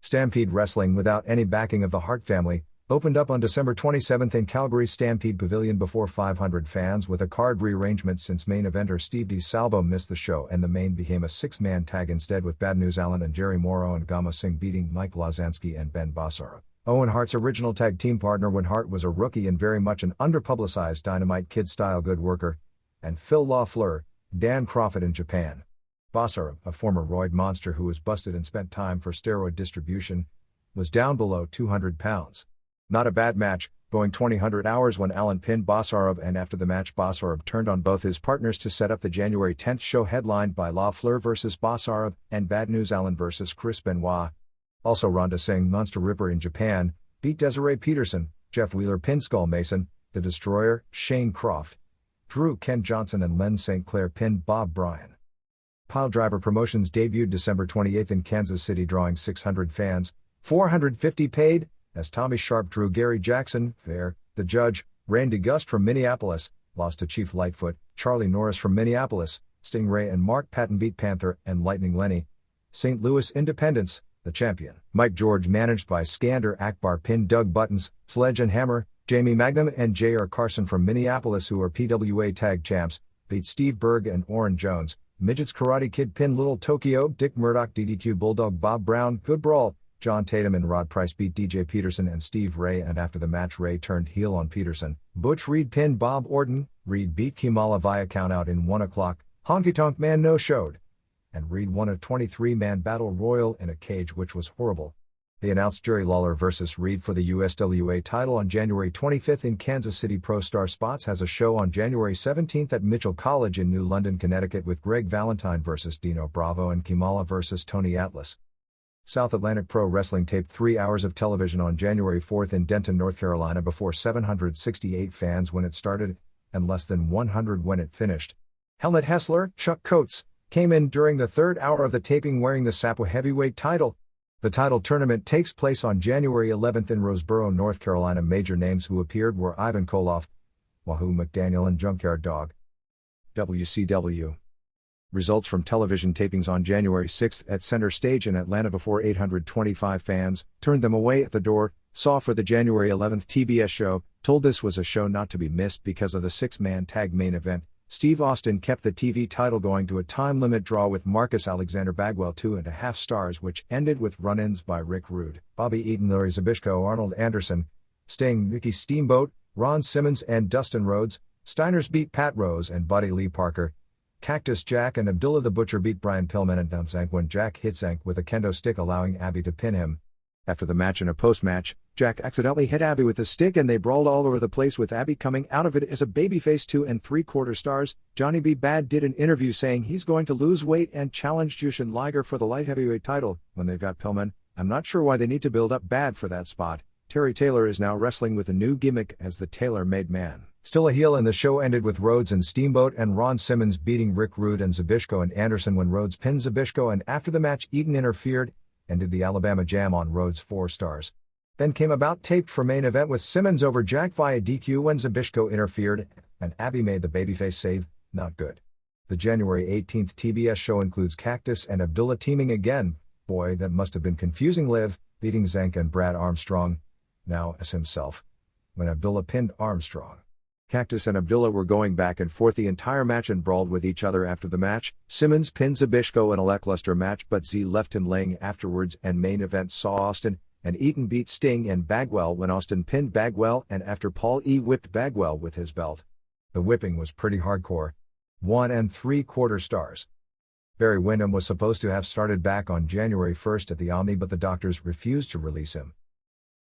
Stampede Wrestling without any backing of the Hart family, opened up on December 27th in Calgary Stampede Pavilion before 500 fans with a card rearrangement since main eventer Steve DiSalvo missed the show and the main became a six-man tag instead with Badnews Allen and Jerry Morrow and Gama Singh beating Mike Lozansky and Ben Bassarab. Owen Hart's original tag team partner when Hart was a rookie and very much an underpublicized Dynamite Kid-style good worker, and Phil LaFleur, Dan Kroffat in Japan. Bassarab, a former roid monster who was busted and spent time for steroid distribution, was down below 200 pounds. Not a bad match, going 20 hours when Allen pinned Bassarab and after the match Bassarab turned on both his partners to set up the January 10th show headlined by LaFleur vs. Bassarab and Badnews Allen vs. Chris Benoit. Also Rhonda Singh, Monster Ripper in Japan, beat Desiree Peterson, Jeff Wheeler pinned Skull Mason, The Destroyer, Shane Croft, Drew Ken Johnson and Len St. Clair pinned Bob Bryan. Piledriver Promotions debuted December 28th in Kansas City drawing 600 fans, 450 paid, as Tommy Sharp drew Gary Jackson, fair, The Judge, Randy Gust from Minneapolis, lost to Chief Lightfoot, Charlie Norris from Minneapolis, Stingray and Mark Patton beat Panther and Lightning Lenny, St. Louis Independence, the champion. Mike George managed by Skander Akbar pinned Doug Buttons, Sledge and Hammer, Jamie Magnum and J.R. Carson from Minneapolis who are PWA tag champs, beat Steve Berg and Orrin Jones, Midgets Karate Kid pinned Little Tokyo, Dick Murdoch DDQ Bulldog Bob Brown, Good Brawl, John Tatum and Rod Price beat DJ Peterson and Steve Ray and after the match Ray turned heel on Peterson. Butch Reed pinned Bob Orton, Reed beat Kimala via countout in 1 o'clock, Honky Tonk Man no-showed. And Reed won a 23-man battle royal in a cage which was horrible. They announced Jerry Lawler vs. Reed for the USWA title on January 25th in Kansas City. Pro Star Spots has a show on January 17th at Mitchell College in New London, Connecticut with Greg Valentine vs. Dino Bravo and Kimala vs. Tony Atlas. South Atlantic Pro Wrestling taped 3 hours of television on January 4th in Denton, North Carolina before 768 fans when it started, and less than 100 when it finished. Helmut Hessler, Chuck Coates, came in during the third hour of the taping wearing the SAPWA heavyweight title. The title tournament takes place on January 11th in Roseboro, North Carolina. Major names who appeared were Ivan Koloff, Wahoo McDaniel and Junkyard Dog. WCW. Results from television tapings on January 6th at Center Stage in Atlanta before 825 fans, turned them away at the door, saw for the January 11th TBS show, told this was a show not to be missed because of the six-man tag main event. Steve Austin kept the TV title going to a time-limit draw with Marcus Alexander Bagwell 2.5 stars which ended with run-ins by Rick Rude, Bobby Eaton, Larry Zbyszko, Arnold Anderson, Sting, Mickey Steamboat, Ron Simmons and Dustin Rhodes. Steiners beat Pat Rose and Buddy Lee Parker. Cactus Jack and Abdullah the Butcher beat Brian Pillman and Dumpzank when Jack hit Zank with a kendo stick allowing Abby to pin him. After the match and a post-match, Jack accidentally hit Abby with a stick and they brawled all over the place with Abby coming out of it as a babyface 2 3/4 stars. Johnny B. Bad did an interview saying he's going to lose weight and challenge Jushin Liger for the light heavyweight title when they've got Pillman. I'm not sure why they need to build up Bad for that spot. Terry Taylor is now wrestling with a new gimmick as the tailor-made man. Still a heel, and the show ended with Rhodes and Steamboat and Ron Simmons beating Rick Rude and Zbyszko and Anderson when Rhodes pinned Zbyszko, and after the match Eaton interfered and did the Alabama Jam on Rhodes 4 stars. Then came about taped for main event with Simmons over Jack via DQ when Zbyszko interfered, and Abby made the babyface save. Not good. The January 18th TBS show includes Cactus and Abdullah teaming again. Boy, that must have been confusing. Liv beating Zank and Brad Armstrong, now as himself, when Abdullah pinned Armstrong. Cactus and Abdullah were going back and forth the entire match and brawled with each other after the match. Simmons pinned Zbyszko in a lackluster match, but Z left him laying afterwards, and main event saw Austin and Eaton beat Sting and Bagwell when Austin pinned Bagwell and after Paul E. whipped Bagwell with his belt. The whipping was pretty hardcore. 1 3/4 stars. Barry Windham was supposed to have started back on January 1st at the Omni, but the doctors refused to release him.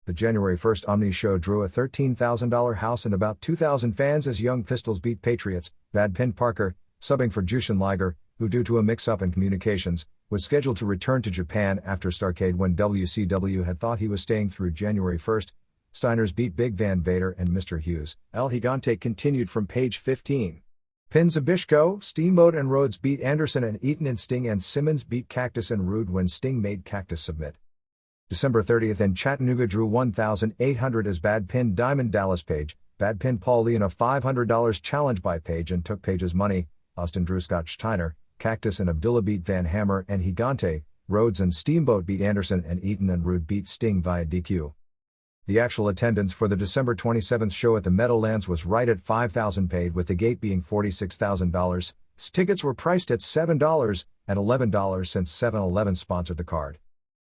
The January 1st Omni show drew a $13,000 house and about 2,000 fans as Young Pistols beat Patriots. Bad pinned Parker, subbing for Jushin Liger, who due to a mix-up in communications, was scheduled to return to Japan after Starrcade when WCW had thought he was staying through January 1st. Steiners beat Big Van Vader and Mr. Hughes. El Gigante continued from page 15. Pinned Zbyszko, Steamboat and Rhodes beat Anderson and Eaton, and Sting and Simmons beat Cactus and Rude when Sting made Cactus submit. December 30th in Chattanooga drew 1,800 as Bad pinned Diamond Dallas Page. Bad pinned Paul Lee in a $500 challenge by Page and took Page's money. Austin drew Scott Steiner. Cactus and Abdullah beat Van Hammer and Gigante. Rhodes and Steamboat beat Anderson, and Eaton and Rude beat Sting via DQ. The actual attendance for the December 27th show at the Meadowlands was right at 5,000 paid, with the gate being $46,000. Tickets were priced at $7 and $11 since 7-Eleven sponsored the card.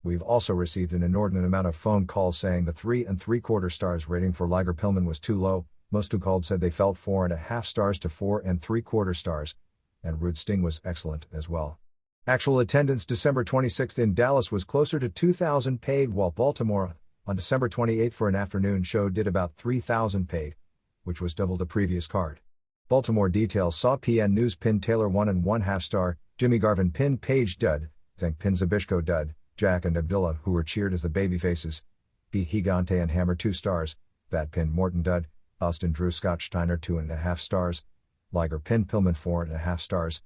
We've also received an inordinate amount of phone calls saying the 3 3/4 stars rating for Liger Pillman was too low. Most who called said they felt 4.5 stars to 4 3/4 stars, and Rude Sting was excellent as well. Actual attendance December 26th in Dallas was closer to 2,000 paid, while Baltimore, on December 28th for an afternoon show, did about 3,000 paid, which was double the previous card. Baltimore details saw PN News pin Taylor 1 1/2 star, Jimmy Garvin pinned Page dud, Zank pinned Zbyszko dud, Jack and Abdullah, who were cheered as the babyfaces, beat Gigante and Hammer 2 stars, Bad pinned Morton dud, Austin drew Scott Steiner 2.5 stars, Liger pinned Pillman 4.5 stars,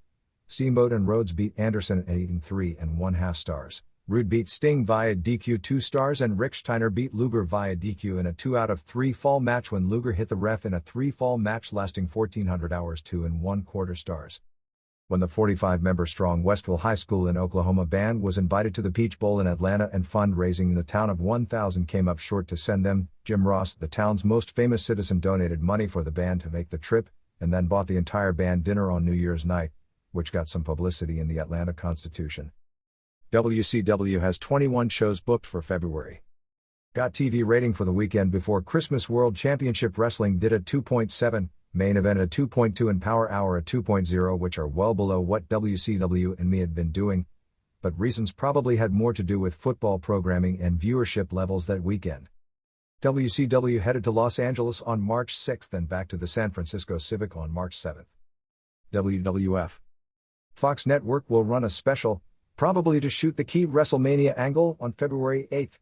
Steamboat and Rhodes beat Anderson and Eaton 3 1/2 stars. Rude beat Sting via DQ 2 stars, and Rick Steiner beat Luger via DQ in a 2 out of 3 fall match when Luger hit the ref in a 3-fall match lasting 1,400 hours. 2 1/4 stars. When the 45-member strong Westville High School in Oklahoma band was invited to the Peach Bowl in Atlanta and fundraising in the town of 1,000 came up short to send them, Jim Ross, the town's most famous citizen, donated money for the band to make the trip, and then bought the entire band dinner on New Year's night, which got some publicity in the Atlanta Constitution. WCW has 21 shows booked for February. Got TV rating for the weekend before Christmas. World Championship Wrestling did a 2.7, Main Event a 2.2 and Power Hour a 2.0, which are well below what WCW and me had been doing, but reasons probably had more to do with football programming and viewership levels that weekend. WCW headed to Los Angeles on March 6th and back to the San Francisco Civic on March 7th. WWF. Fox Network will run a special, probably to shoot the key WrestleMania angle, on February 8th.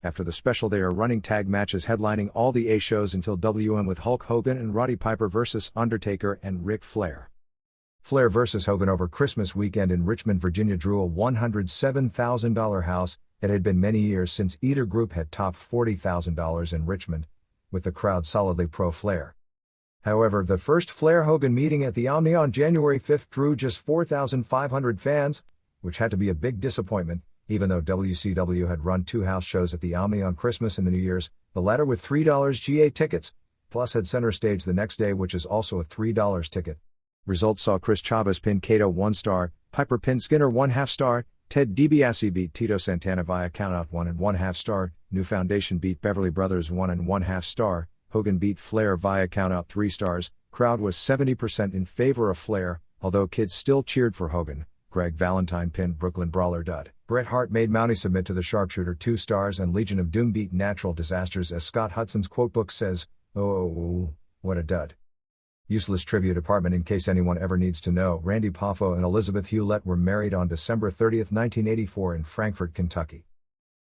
After the special, they are running tag matches headlining all the A shows until WM, with Hulk Hogan and Roddy Piper vs. Undertaker and Ric Flair. Flair vs. Hogan over Christmas weekend in Richmond, Virginia drew a $107,000 house. It had been many years since either group had topped $40,000 in Richmond, with the crowd solidly pro-Flair. However, the first Flair-Hogan meeting at the Omni on January 5th drew just 4,500 fans, which had to be a big disappointment, even though WCW had run 2 house shows at the Omni on Christmas and the New Year's, the latter with $3 GA tickets, plus had center stage the next day, which is also a $3 ticket. Results saw Chris Chavez pin Cato 1 star, Piper pinned Skinner 1/2 star, Ted DiBiase beat Tito Santana via countout 1 1/2 star, New Foundation beat Beverly Brothers 1 1/2 star, Hogan beat Flair via countout 3 stars, crowd was 70% in favor of Flair, although kids still cheered for Hogan. Greg Valentine pinned Brooklyn Brawler dud. Bret Hart made Mountie submit to the Sharpshooter 2 stars, and Legion of Doom beat Natural Disasters, as Scott Hudson's quotebook says. Oh, what a dud. Useless trivia department in case anyone ever needs to know. Randy Poffo and Elizabeth Hewlett were married on December 30, 1984 in Frankfort, Kentucky.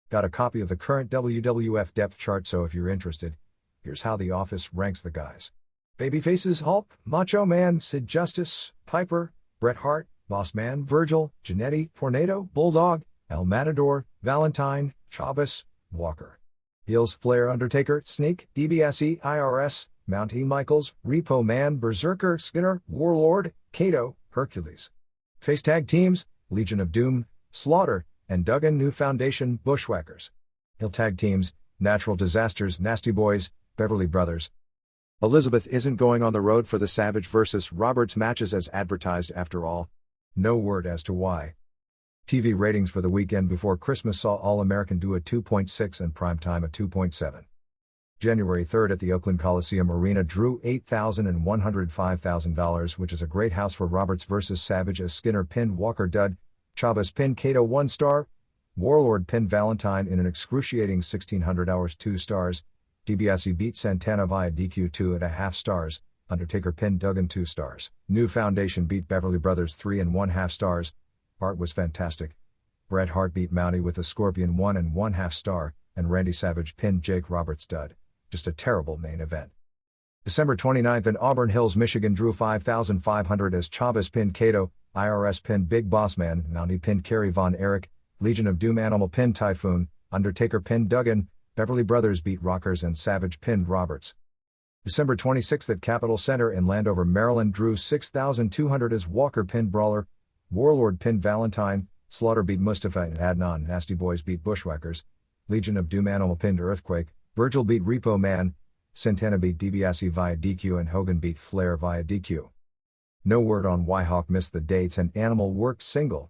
Got a copy of the current WWF depth chart, so if you're interested, here's how The Office ranks the guys. Babyfaces: Hulk, Macho Man, Sid Justice, Piper, Bret Hart, Boss Man, Virgil, Jannetty, Tornado, Bulldog, El Matador, Valentine, Chavez, Walker. Heels: Flair, Undertaker, Sneak, DiBiase, IRS, Mountie, Michaels, Repo Man, Berserker, Skinner, Warlord, Kato, Hercules. Face tag teams: Legion of Doom, Slaughter, and Duggan. New Foundation, Bushwhackers. Heel tag teams: Natural Disasters, Nasty Boys, Beverly Brothers. Elizabeth isn't going on the road for the Savage vs. Roberts matches as advertised after all. No word as to why. TV ratings for the weekend before Christmas saw All-American do a 2.6 and Primetime a 2.7. January 3rd at the Oakland Coliseum Arena drew $8,000 and $105,000, which is a great house for Roberts vs. Savage, as Skinner pinned Walker dud, Chavez pinned Kato 1 star, Warlord pinned Valentine in an excruciating 1600 hours 2 stars, DiBiase beat Santana via DQ 2.5 stars, Undertaker pinned Duggan 2 stars, New Foundation beat Beverly Brothers 3.5 stars, Art was fantastic. Bret Hart beat Mountie with a Scorpion 1.5 star, and Randy Savage pinned Jake Roberts dud. Just a terrible main event. December 29th in Auburn Hills, Michigan drew 5,500 as Chavez pinned Kato, IRS pinned Big Boss Man, Mountie pinned Kerry Von Erich, Legion of Doom Animal pinned Typhoon, Undertaker pinned Duggan, Beverly Brothers beat Rockers, and Savage pinned Roberts. December 26th at Capitol Center in Landover, Maryland drew 6,200 as Walker pinned Brawler, Warlord pinned Valentine, Slaughter beat Mustafa and Adnan, Nasty Boys beat Bushwhackers, Legion of Doom Animal pinned Earthquake, Virgil beat Repo Man, Santana beat DiBiase via DQ, and Hogan beat Flair via DQ. No word on why Hawk missed the dates and Animal worked single,